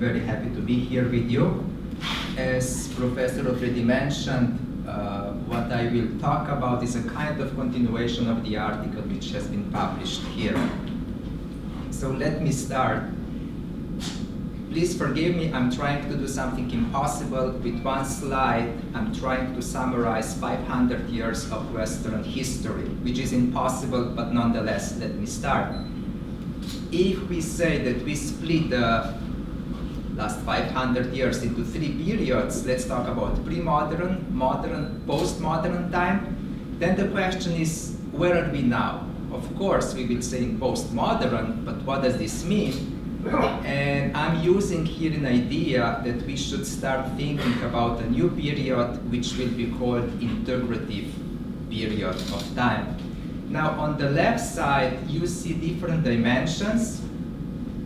very happy to be here with you. As Professor already mentioned, what I will talk about is a kind of continuation of the article which has been published here. So let me start. Please forgive me, I'm trying to do something impossible. With one slide, I'm trying to summarize 500 years of Western history, which is impossible, but nonetheless, let me start. If we say that we split the last 500 years into three periods, let's talk about pre-modern, modern, postmodern time, then the question is, where are we now? Of course, we will say in postmodern, but what does this mean? And I'm using here an idea that we should start thinking about a new period which will be called integrative period of time. Now on the left side you see different dimensions.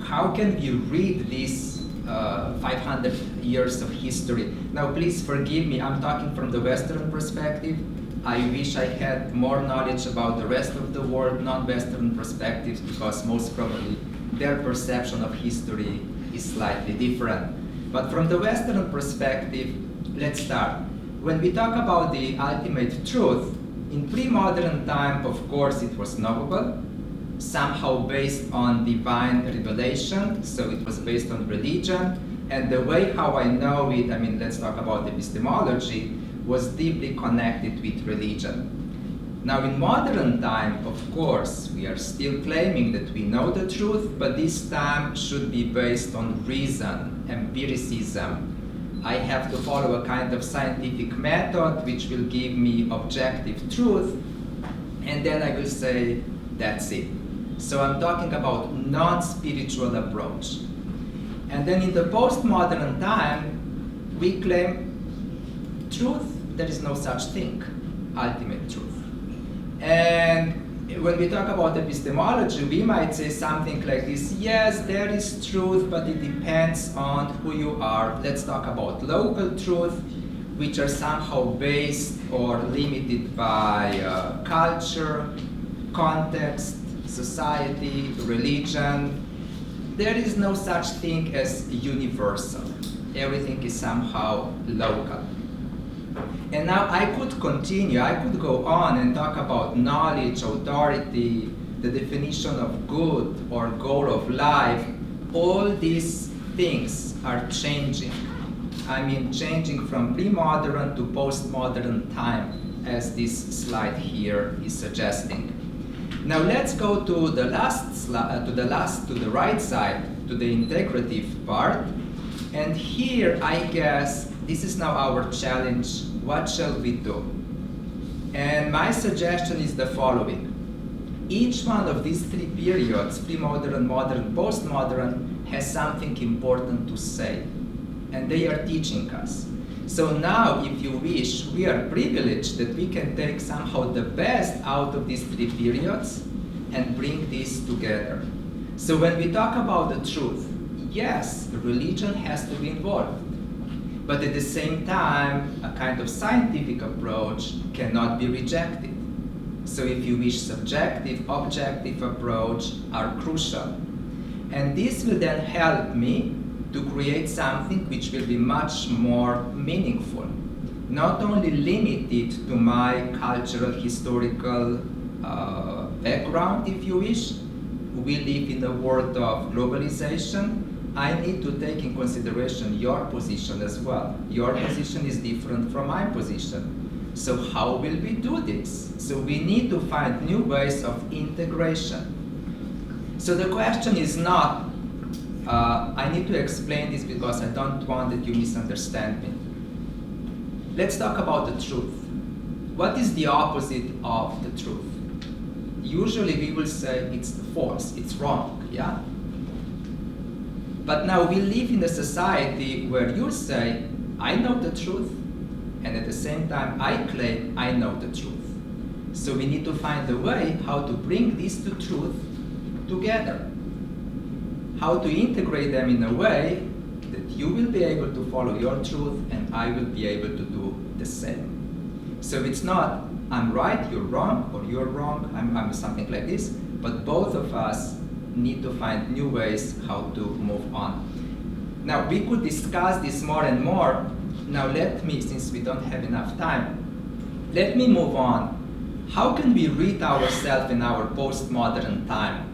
How can you read these 500 years of history? Now please forgive me, I'm talking from the Western perspective. I wish I had more knowledge about the rest of the world, non-Western perspectives, because most probably their perception of history is slightly different. But from the Western perspective, let's start. When we talk about the ultimate truth, in pre-modern time, of course, it was knowable, somehow based on divine revelation, so it was based on religion, and the way how I know it, I mean, let's talk about epistemology, was deeply connected with religion. Now in modern time, of course, we are still claiming that we know the truth, but this time should be based on reason, empiricism. I have to follow a kind of scientific method which will give me objective truth, and then I will say, that's it. So I'm talking about non-spiritual approach. And then in the postmodern time, we claim truth, there is no such thing, ultimate truth. And when we talk about epistemology, we might say something like this: yes, there is truth, but it depends on who you are. Let's talk about local truth, which are somehow based or limited by culture, context, society, religion. There is no such thing as universal. Everything is somehow local. And now I could continue, I could go on and talk about knowledge, authority, the definition of good or goal of life. All these things are changing. I mean, changing from pre-modern to postmodern time, as this slide here is suggesting. Now let's go to the last slide, to the right side, to the integrative part. And here, I guess, this is now our challenge. What shall we do? And my suggestion is the following. Each one of these three periods, pre-modern, modern, postmodern, has something important to say. And they are teaching us. So now, if you wish, we are privileged that we can take somehow the best out of these three periods and bring these together. So when we talk about the truth, yes, religion has to be involved. But at the same time, a kind of scientific approach cannot be rejected. So if you wish, subjective, objective approach are crucial. And this will then help me to create something which will be much more meaningful. Not only limited to my cultural, historical background, if you wish. We live in a world of globalization. I need to take in consideration your position as well. Your position is different from my position. So how will we do this? So we need to find new ways of integration. So the question is not, I need to explain this because I don't want that you misunderstand me. Let's talk about the truth. What is the opposite of the truth? Usually we will say it's false, it's wrong, yeah? But now we live in a society where you say, I know the truth, and at the same time I claim I know the truth. So we need to find a way how to bring these two truths together. How to integrate them in a way that you will be able to follow your truth and I will be able to do the same. So it's not, I'm right, you're wrong, or you're wrong, I'm something like this, but both of us need to find new ways how to move on. Now, we could discuss this more and more. Now, let me, since we don't have enough time, let me move on. How can we read ourselves in our postmodern time?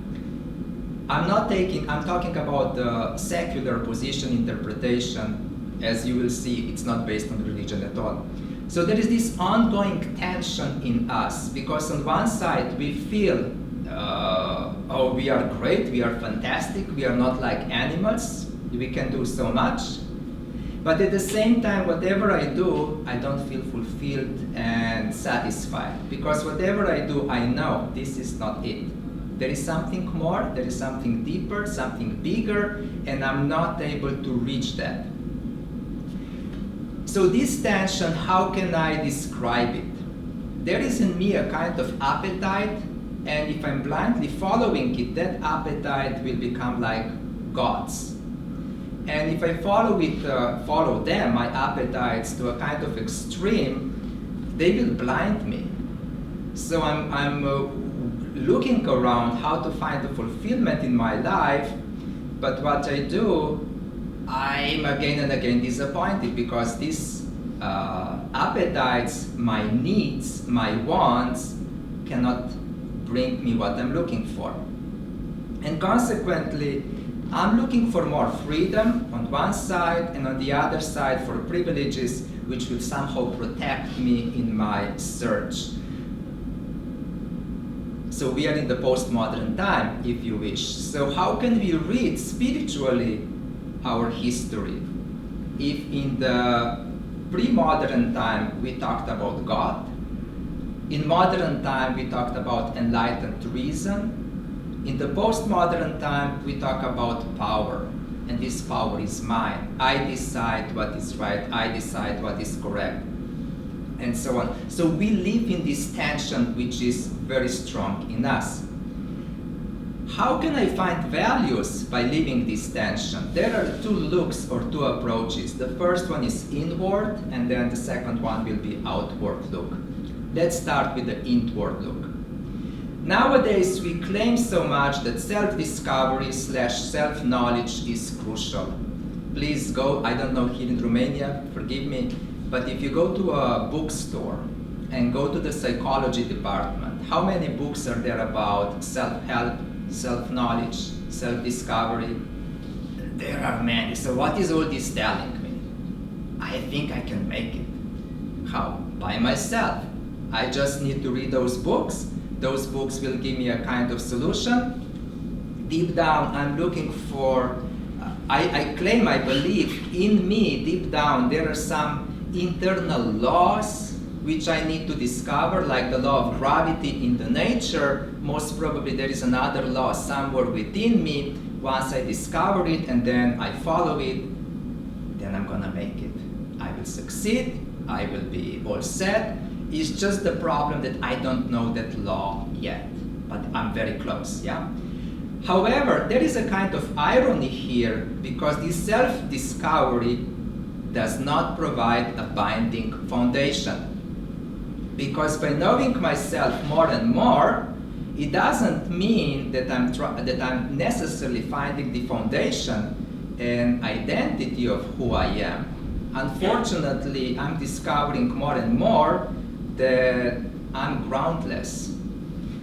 I'm talking about the secular position interpretation. As you will see, it's not based on religion at all. So there is this ongoing tension in us, because on one side we feel, oh, we are great, we are fantastic, we are not like animals, we can do so much. But at the same time, whatever I do, I don't feel fulfilled and satisfied. Because whatever I do, I know this is not it. There is something more, there is something deeper, something bigger, and I'm not able to reach that. So this tension, how can I describe it? There is in me a kind of appetite, and if I'm blindly following it, that appetite will become like God's. And if I follow them, my appetites, to a kind of extreme, they will blind me. So I'm looking around how to find the fulfillment in my life, but what I do, I'm again and again disappointed, because these appetites, my needs, my wants, cannot bring me what I'm looking for. And consequently, I'm looking for more freedom on one side, and on the other side for privileges which will somehow protect me in my search. So we are in the postmodern time, if you wish. So how can we read spiritually our history? If in the pre-modern time we talked about God, in modern time we talked about enlightened reason, in the postmodern time, we talk about power, and this power is mine. I decide what is right, I decide what is correct, and so on. So we live in this tension which is very strong in us. How can I find values by living this tension? There are two looks or two approaches. The first one is inward, and then the second one will be outward look. Let's start with the inward look. Nowadays, we claim so much that self-discovery / self-knowledge is crucial. Please go, I don't know here in Romania, forgive me, but if you go to a bookstore and go to the psychology department, how many books are there about self-help, self-knowledge, self-discovery? There are many. So what is all this telling me? I think I can make it. How? By myself. I just need to read those books. Those books will give me a kind of solution. Deep down, I'm looking for, I claim, I believe in me, deep down, there are some internal laws which I need to discover, like the law of gravity in the nature. Most probably there is another law somewhere within me. Once I discover it and then I follow it, then I'm gonna make it. I will succeed, I will be all set. It's just the problem that I don't know that law yet, but I'm very close, yeah? However, there is a kind of irony here, because this self-discovery does not provide a binding foundation. Because by knowing myself more and more, it doesn't mean that I'm necessarily finding the foundation and identity of who I am. Unfortunately, I'm discovering more and more that I'm groundless.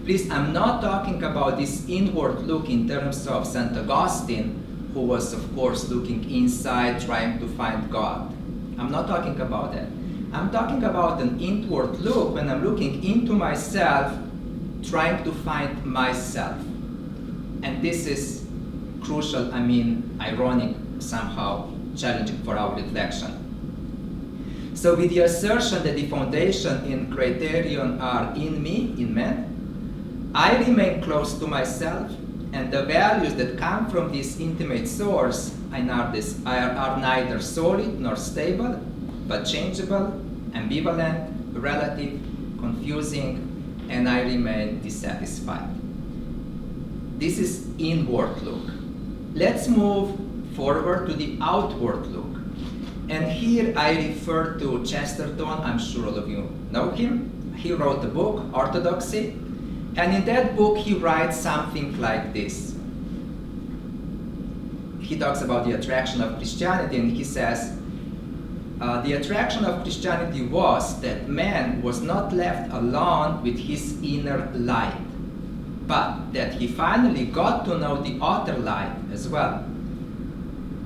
Please, I'm not talking about this inward look in terms of St. Augustine, who was, of course, looking inside, trying to find God. I'm not talking about that. I'm talking about an inward look when I'm looking into myself, trying to find myself. And this is crucial, ironic, somehow challenging for our reflection. So with the assertion that the foundation and criterion are in me, in man, I remain close to myself, and the values that come from this intimate source are neither solid nor stable, but changeable, ambivalent, relative, confusing, and I remain dissatisfied. This is inward look. Let's move forward to the outward look. And here I refer to Chesterton. I'm sure all of you know him. He wrote a book, Orthodoxy, and in that book he writes something like this. he talks about the attraction of Christianity, and he says, the attraction of Christianity was that man was not left alone with his inner light, but that he finally got to know the outer light as well.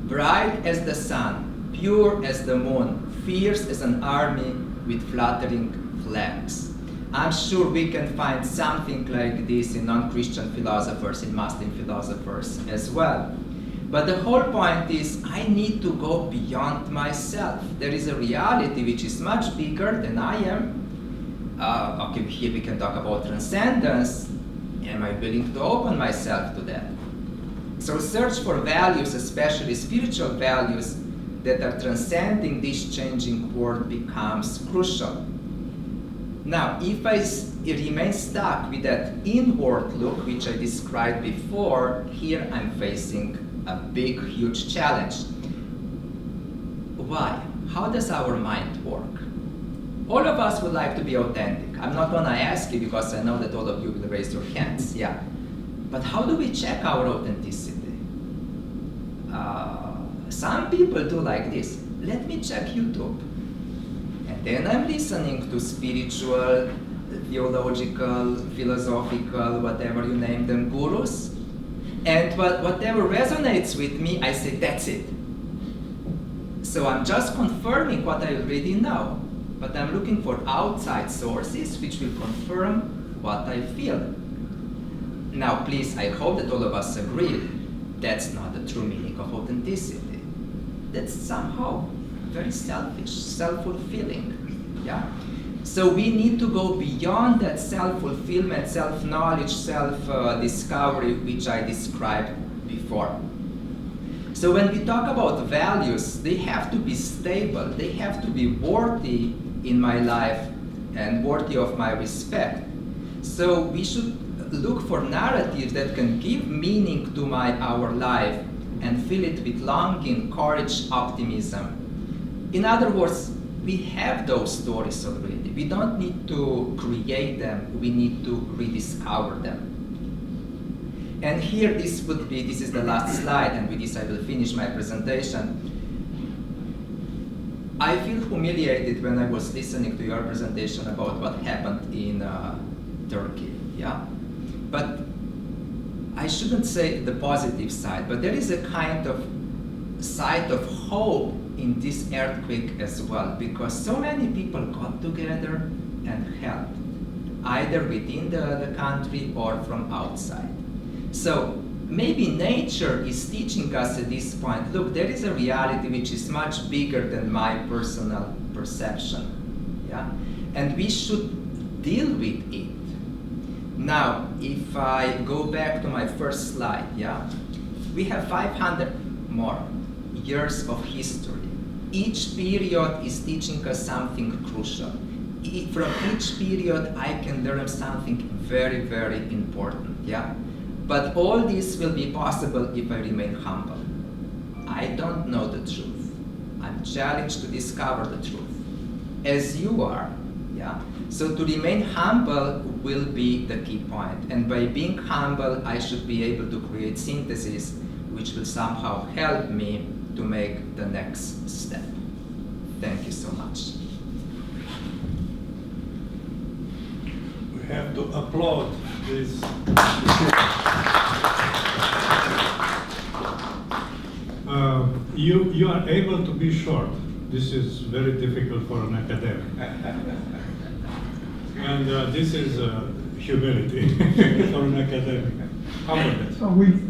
Bright as the sun, pure as the moon, fierce as an army with fluttering flags. I'm sure we can find something like this in non-Christian philosophers, in Muslim philosophers as well. But the whole point is, I need to go beyond myself. There is a reality which is much bigger than I am. Okay, here we can talk about transcendence. Am I willing to open myself to that? So search for values, especially spiritual values, that are transcending this changing world becomes crucial. Now, if I remain stuck with that inward look, which I described before, here I'm facing a big, huge challenge. Why? How does our mind work? All of us would like to be authentic. I'm not gonna ask you because I know that all of you will raise your hands, yeah. But how do we check our authenticity? Some people do like this. Let me check YouTube. And then I'm listening to spiritual, theological, philosophical, whatever you name them, gurus. And whatever resonates with me, I say, that's it. So I'm just confirming what I already know. But I'm looking for outside sources which will confirm what I feel. Now, please, I hope that all of us agree that's not the true meaning of authenticity. That's somehow very selfish, self-fulfilling, yeah? So we need to go beyond that self-fulfillment, self-knowledge, self-discovery, which I described before. So when we talk about values, they have to be stable, they have to be worthy in my life and worthy of my respect. So we should look for narratives that can give meaning to our life and fill it with longing, courage, optimism. In other words, we have those stories already. We don't need to create them, we need to rediscover them. And here this is the last slide, and with this I will finish my presentation. I feel humiliated when I was listening to your presentation about what happened in Turkey, yeah? But I shouldn't say the positive side, but there is a kind of side of hope in this earthquake as well, because so many people got together and helped, either within the country or from outside. So maybe nature is teaching us at this point, look, there is a reality which is much bigger than my personal perception, yeah? And we should deal with it. Now, if I go back to my first slide, yeah? We have 500 more years of history. Each period is teaching us something crucial. From each period, I can learn something very, very important, yeah? But all this will be possible if I remain humble. I don't know the truth. I'm challenged to discover the truth, as you are, yeah? So to remain humble will be the key point. And by being humble, I should be able to create synthesis which will somehow help me to make the next step. Thank you so much. We have to applaud this. You are able to be short. This is very difficult for an academic. And this is humility for an academic. How about that? So we